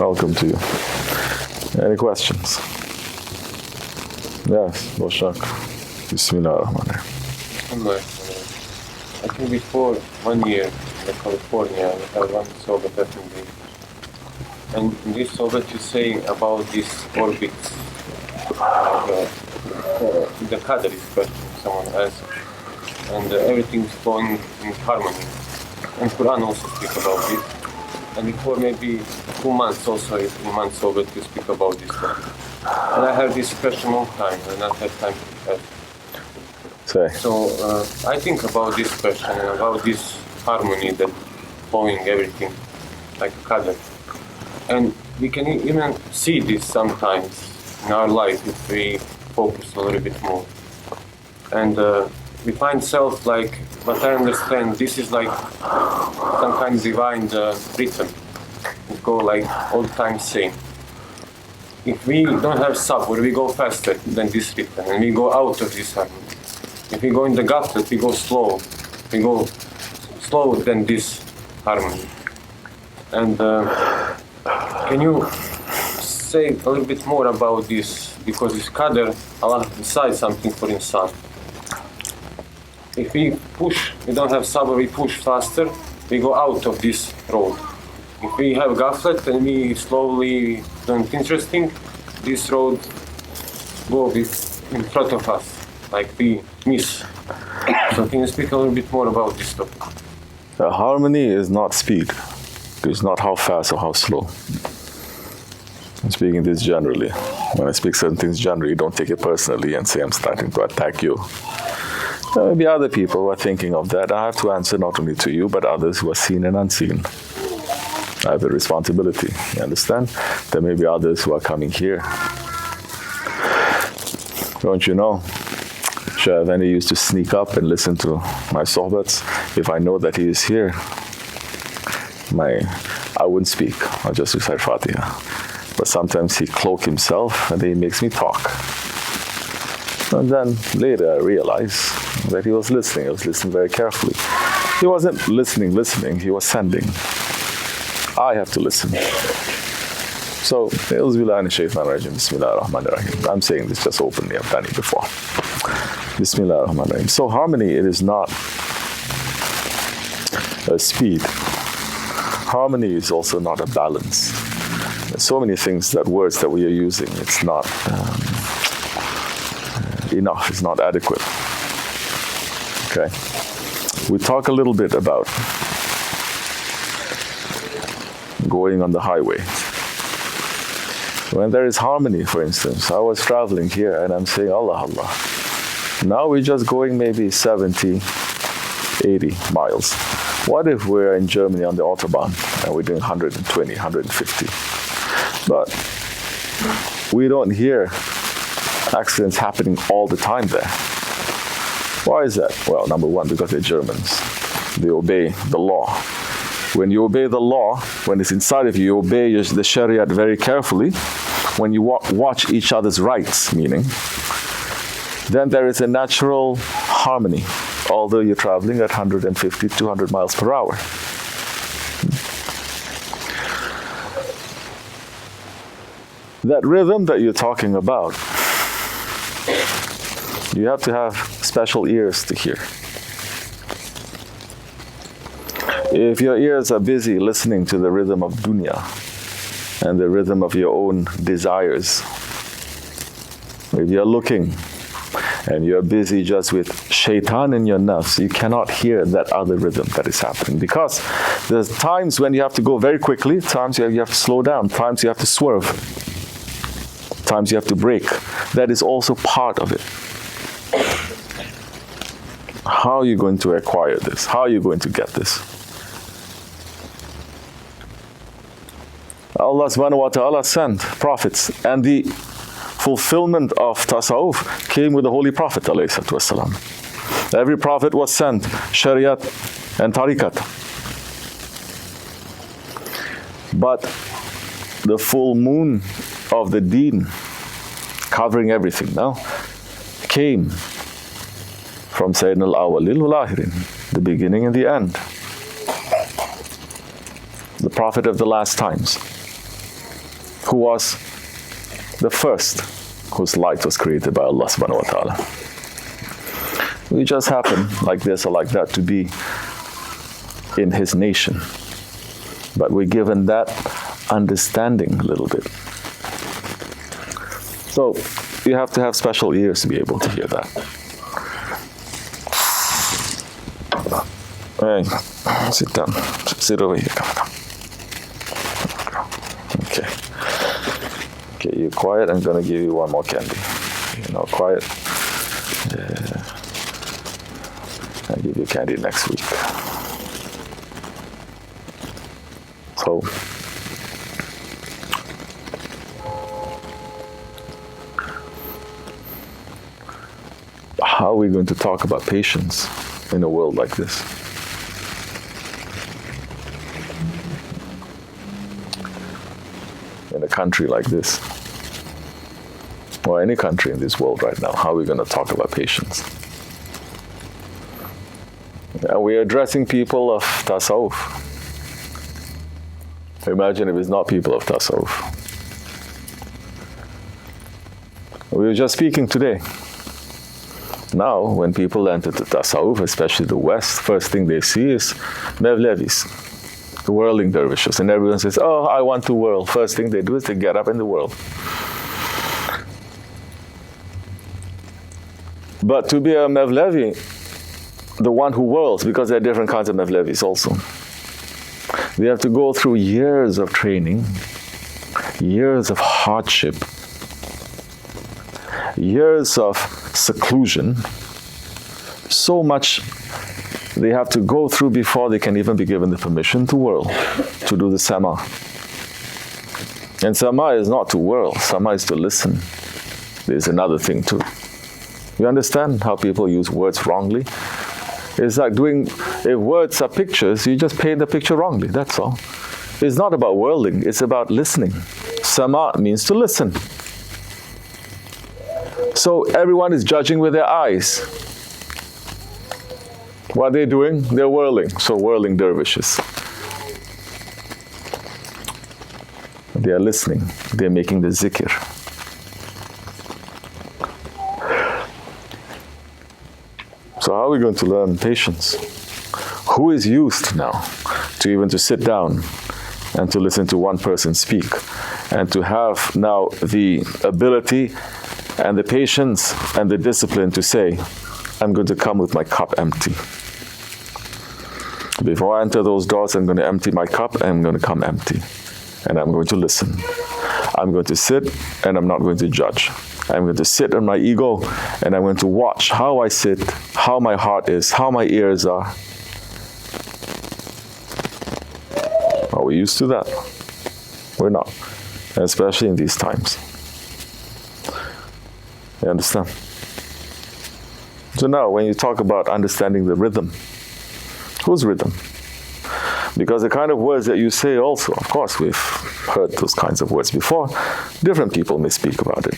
Welcome to you. Any questions? Yes, Boshak. Bismillahirrahmanirrahim. I think before 1 year in California, we have one Soviet Efendi. And in this Soviet you say about these orbits, the Qadr is question someone asked, and everything's going in harmony. And Quran also speak about this. And before maybe 2 months also, in months Soviet you speak about this one. And I have this question long time, and not have time to have. So I think about this question and about this harmony that flowing everything like a Qadr. And we can even see this sometimes in our life if we focus a little bit more. And we find self like, but I understand this is like some kind of divine rhythm. It go like all the time same. If we don't have sabr, we go faster than this rhythm and we go out of this harmony. If we go in the ghaflat, we go slow. We go slower than this harmony. And can you say a little bit more about this? Because this Qadr, Allah decides something for insan. If we push, we don't have sabr, we push faster, we go out of this road. If we have ghaflat and we slowly don't interesting, this road go in front of us, like we miss. So can you speak a little bit more about this topic? Harmony is not speed. It's not how fast or how slow. I'm speaking this generally. When I speak certain things generally, don't take it personally and say I'm starting to attack you. There may be other people who are thinking of that. I have to answer not only to you, but others who are seen and unseen. I have a responsibility, you understand? There may be others who are coming here. Don't you know? Shaykh Efendi used to sneak up and listen to my sohbats. If I know that he is here, I wouldn't speak. I'll just recite Fatiha. But sometimes he cloak himself and then he makes me talk. And then later I realized that he was listening. He was listening very carefully. He wasn't listening, he was sending. I have to listen. So, I'm saying this just openly, I've done it before. Bismillahirrahmanirrahim. So harmony, it is not a speed. Harmony is also not a balance. There's so many things, words that we are using, it's not enough, it's not adequate. Okay. We talk a little bit about going on the highway. When there is harmony, for instance, I was traveling here and I'm saying Allah, Allah. Now we're just going maybe 70, 80 miles. What if we're in Germany on the Autobahn and we're doing 120, 150? But we don't hear accidents happening all the time there. Why is that? Well, number one, because they're Germans. They obey the law. When you obey the law, when it's inside of you, you obey the Shariat very carefully. When you watch each other's rights, meaning, then there is a natural harmony, although you're traveling at 150, 200 miles per hour. That rhythm that you're talking about, you have to have special ears to hear. If your ears are busy listening to the rhythm of dunya and the rhythm of your own desires, if you're looking and you're busy just with shaitan in your nafs, you cannot hear that other rhythm that is happening. Because there's times when you have to go very quickly, times you have to slow down, times you have to swerve, times you have to brake. That is also part of it. How are you going to acquire this? How are you going to get this? Allah subhanahu wa ta'ala sent prophets, and the fulfillment of tasawwuf came with the Holy Prophet alayhi salatu wasalam. Every prophet was sent, shariat and tarikat. But the full moon of the deen, covering everything now, came from Sayyidina al-Awwalil wal-Akhirin, the beginning and the end. The prophet of the last times. who was the first whose light was created by Allah subhanahu wa ta'ala. We just happen, like this or like that, to be in his nation. But we're given that understanding a little bit. So you have to have special ears to be able to hear that. Hey, sit down. Sit over here. Come on. Okay. Okay, you're quiet. I'm going to give you one more candy. You're not quiet. Yeah. I'll give you candy next week. So, how are we going to talk about patience in a world like this? In a country like this, or any country in this world right now, how are we going to talk about patience? And we're addressing people of tasawwuf. Imagine if it's not people of tasawwuf. We were just speaking today. Now, when people enter the tasawwuf, especially the West, first thing they see is Mevlevis, the whirling dervishes. And everyone says, oh, I want to whirl. First thing they do is they get up in the whirl. But to be a Mevlevi, the one who whirls, because there are different kinds of Mevlevis also, they have to go through years of training, years of hardship, years of seclusion, so much they have to go through before they can even be given the permission to whirl, to do the sama. And sama is not to whirl, sama is to listen. There's another thing too. You understand how people use words wrongly? It's like if words are pictures, you just paint the picture wrongly, that's all. It's not about whirling, it's about listening. Sama means to listen. So everyone is judging with their eyes. What are they doing? They're whirling. So whirling dervishes. They are listening. They're making the zikr. So how are we going to learn patience? Who is used now to even to sit down and to listen to one person speak and to have now the ability and the patience and the discipline to say, I'm going to come with my cup empty. Before I enter those doors, I'm going to empty my cup and I'm going to come empty. And I'm going to listen. I'm going to sit and I'm not going to judge. I'm going to sit on my ego and I'm going to watch how I sit, how my heart is, how my ears are. Are we used to that? We're not, especially in these times. You understand? So now, when you talk about understanding the rhythm, whose rhythm? Because the kind of words that you say also, of course, we've heard those kinds of words before. Different people may speak about it.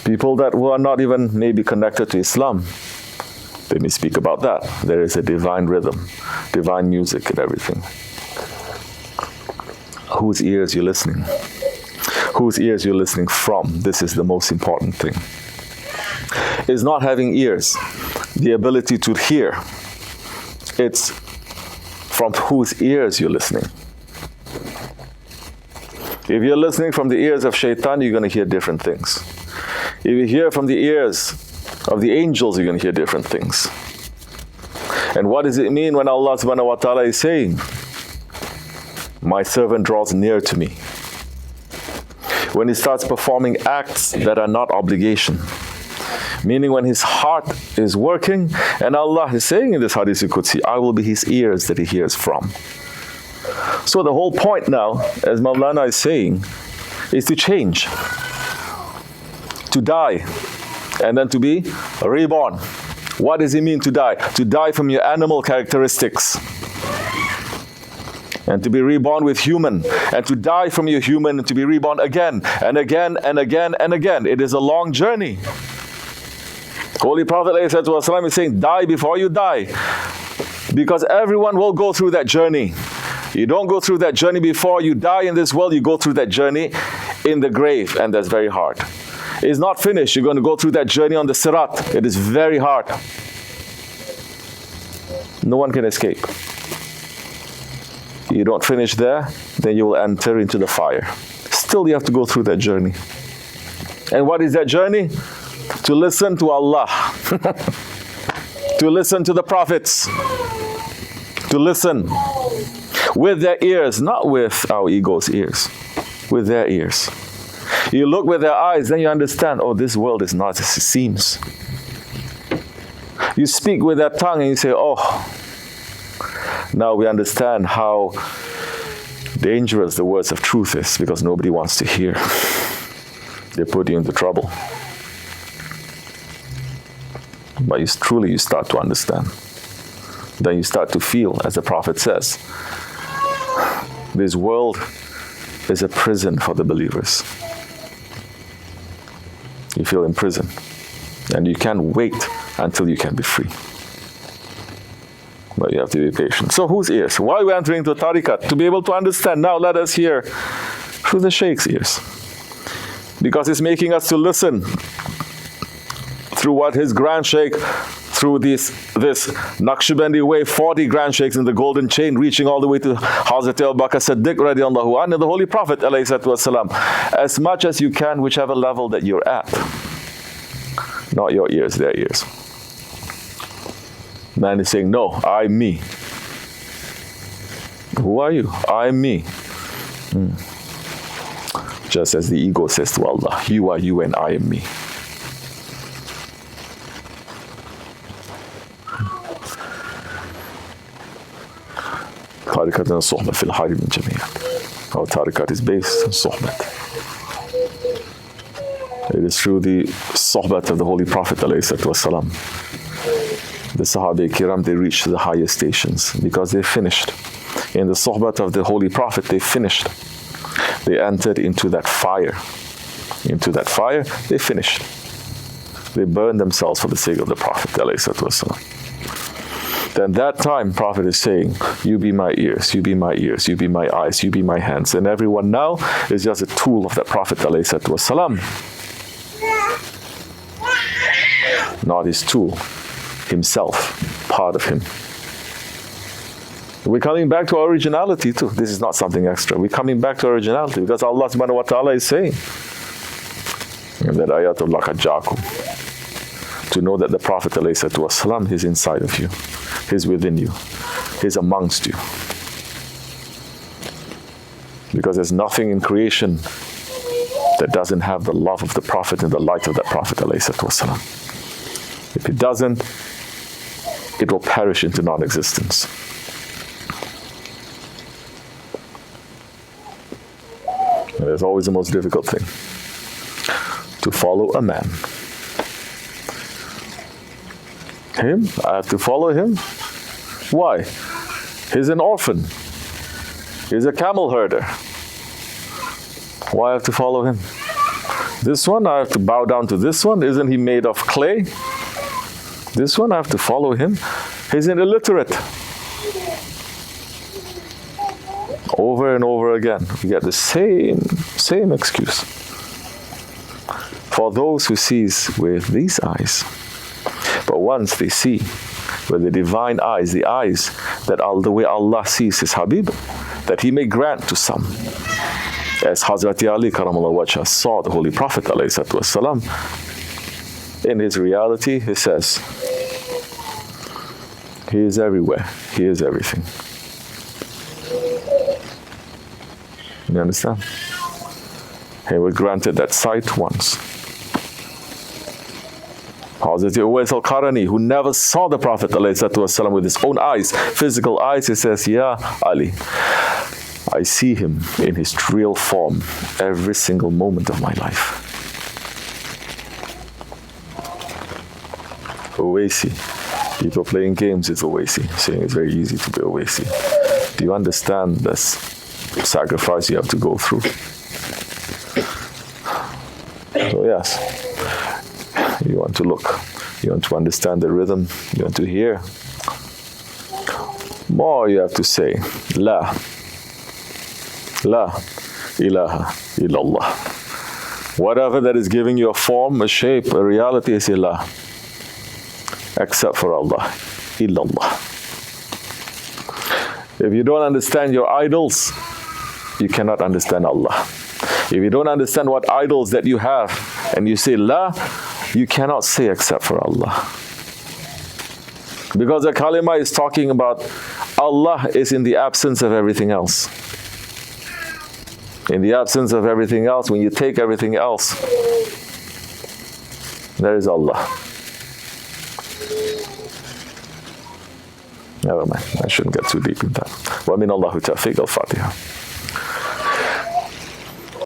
People that who are not even maybe connected to Islam, they may speak about that. There is a divine rhythm, divine music and everything. Whose ears you're listening? Whose ears you're listening from? This is the most important thing. Is not having ears, the ability to hear. It's from whose ears you're listening. If you're listening from the ears of shaitan, you're going to hear different things. If you hear from the ears of the angels, you're going to hear different things. And what does it mean when Allah subhanahu wa ta'ala is saying, my servant draws near to me? When he starts performing acts that are not obligation. Meaning when his heart is working, and Allah is saying in this Hadith Qudsi, I will be his ears that he hears from. So the whole point now, as Mawlana is saying, is to change. To die, and then to be reborn. What does it mean to die? To die from your animal characteristics. And to be reborn with human. And to die from your human and to be reborn again, and again, and again, and again. It is a long journey. Holy Prophet ﷺ is saying, die before you die. Because everyone will go through that journey. You don't go through that journey before you die in this world, you go through that journey in the grave, and that's very hard. It's not finished. You're going to go through that journey on the Sirat. It is very hard. No one can escape. You don't finish there, then you will enter into the fire. Still, you have to go through that journey. And what is that journey? To listen to Allah. To listen to the prophets. To listen with their ears, not with our ego's ears, with their ears. You look with their eyes, then you understand, oh, this world is not as it seems. You speak with that tongue and you say, oh, now we understand how dangerous the words of truth is, because nobody wants to hear. They put you into trouble. But you start to understand. Then you start to feel, as the Prophet says, this world is a prison for the believers. You feel in prison. And you can't wait until you can be free. But you have to be patient. So whose ears? Why are we entering into a tarikat? To be able to understand. Now let us hear through the Shaykh's ears. Because it's making us to listen through what his Grand Shaykh, through this Naksibendi way, 40 Grand Shaykhs in the golden chain, reaching all the way to Hazrat Abu Bakr Siddiq radiallahu anhu, and the Holy Prophet alayhi salatu wasalam. As much as you can, whichever level that you're at. Not your ears, their ears. Man is saying, no, I'm me. Who are you? I'm me. Just as the ego says to Allah, you are you and I am me. Tarikatna suhbat fil hari min jami'an. Our tarikat is based on suhbat. It is through the suhbat of the Holy Prophet ﷺ. The Sahabi-Kiram, they reached the highest stations because they finished. In the suhbat of the Holy Prophet, they finished. They entered into that fire. Into that fire, they finished. They burned themselves for the sake of the Prophet ﷺ. Then that time, Prophet is saying, you be my ears, you be my ears, you be my eyes, you be my hands. And everyone now is just a tool of that Prophet ﷺ. Not his tool, himself, part of him. We're coming back to our originality too. This is not something extra. We're coming back to originality because Allah subhanahu wa ta'ala is saying in that ayat of laqad ja'akum, to know that the Prophet ﷺ is inside of you, he's within you, he's amongst you. Because there's nothing in creation that doesn't have the love of the Prophet and the light of that Prophet ﷺ. If it doesn't, it will perish into non-existence. And that's always the most difficult thing, to follow a man. Him? I have to follow him? Why? He's an orphan. He's a camel herder. Why I have to follow him? This one, I have to bow down to this one. Isn't he made of clay? This one, I have to follow him. He's an illiterate. Over and over again, we get the same excuse. For those who sees with these eyes, but once they see with the divine eyes, the eyes that the way Allah sees His Habib, that He may grant to some. As Hazrat Ali Karamallahu Wajhah saw the Holy Prophet ﷺ, in his reality, he says, He is everywhere, He is everything. You understand? He was granted that sight once. Hazrat Al-Qarani, who never saw the Prophet ﷺ with his own eyes, physical eyes, he says, Ya Ali, I see him in his real form every single moment of my life. Owaisi, people playing games with Owaisi, saying it's very easy to be Owaisi. Do you understand this sacrifice you have to go through? So yes, you want to look, you want to understand the rhythm, you want to hear. More you have to say, La. La. ilaha illallah. Whatever that is giving you a form, a shape, a reality is ilah. Except for Allah. Illallah. If you don't understand your idols, you cannot understand Allah. If you don't understand what idols that you have, and you say la, you cannot say except for Allah. Because the kalima is talking about Allah is in the absence of everything else. In the absence of everything else, when you take everything else, there is Allah. Never mind, I shouldn't get too deep in that. Wa min Allahu tawfiq al-Fatiha.